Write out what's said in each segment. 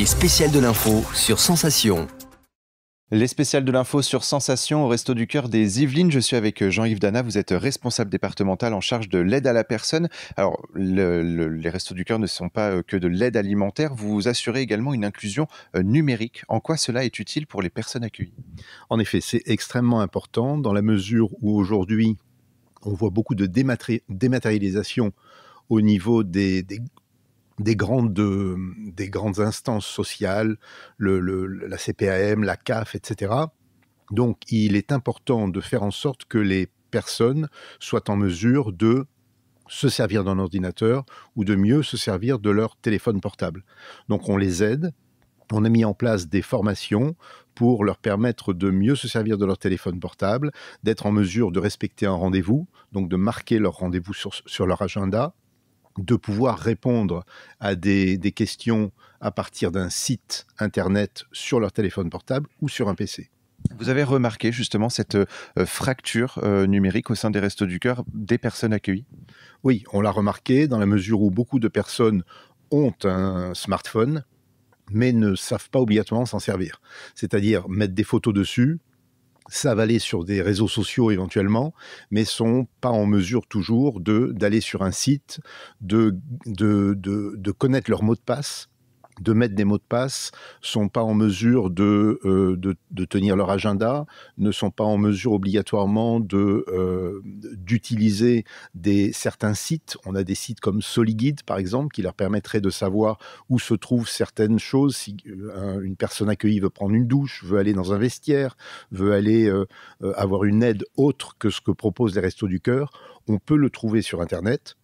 Les spéciales de l'info sur Sensation. Les spéciales de l'info sur Sensation au Resto du Cœur des Yvelines. Je suis avec Jean-Yves Dana, vous êtes responsable départemental en charge de l'aide à la personne. Alors, les Restos du Cœur ne sont pas que de l'aide alimentaire, vous assurez également une inclusion numérique. En quoi cela est utile pour les personnes accueillies ? En effet, c'est extrêmement important dans la mesure où aujourd'hui, on voit beaucoup de dématérialisation au niveau des grandes instances sociales, la CPAM, la CAF, etc. Donc, il est important de faire en sorte que les personnes soient en mesure de se servir d'un ordinateur ou de mieux se servir de leur téléphone portable. Donc, on les aide. On a mis en place des formations pour leur permettre de mieux se servir de leur téléphone portable, d'être en mesure de respecter un rendez-vous, donc de marquer leur rendez-vous sur leur agenda, de pouvoir répondre à des questions à partir d'un site internet sur leur téléphone portable ou sur un PC. Vous avez remarqué justement cette fracture numérique au sein des Restos du Cœur des personnes accueillies ? Oui, on l'a remarqué dans la mesure où beaucoup de personnes ont un smartphone, mais ne savent pas obligatoirement s'en servir. C'est-à-dire mettre des photos dessus, savent aller sur des réseaux sociaux éventuellement, mais sont pas en mesure toujours d'aller sur un site, de connaître leur mot de passe, de mettre des mots de passe, sont pas en mesure de tenir leur agenda, ne sont pas en mesure obligatoirement d'utiliser certains sites. On a des sites comme Soliguide, par exemple, qui leur permettraient de savoir où se trouvent certaines choses. Si une personne accueillie veut prendre une douche, veut aller dans un vestiaire, veut aller avoir une aide autre que ce que proposent les Restos du Cœur, on peut le trouver sur Internet.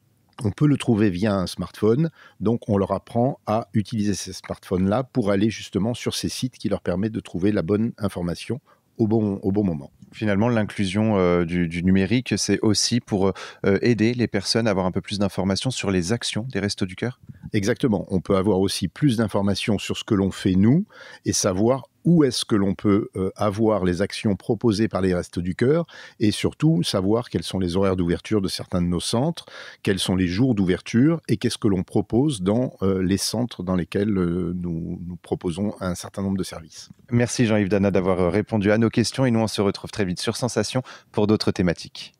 On peut le trouver via un smartphone, donc on leur apprend à utiliser ces smartphones-là pour aller justement sur ces sites qui leur permettent de trouver la bonne information au bon moment. Finalement, l'inclusion du numérique, c'est aussi pour aider les personnes à avoir un peu plus d'informations sur les actions des Restos du Cœur ? Exactement. On peut avoir aussi plus d'informations sur ce que l'on fait nous et savoir où est-ce que l'on peut avoir les actions proposées par les Restos du Cœur et surtout savoir quels sont les horaires d'ouverture de certains de nos centres, quels sont les jours d'ouverture et qu'est-ce que l'on propose dans les centres dans lesquels nous proposons un certain nombre de services. Merci Jean-Yves Dana d'avoir répondu à nos questions et nous on se retrouve très vite sur Sensation pour d'autres thématiques.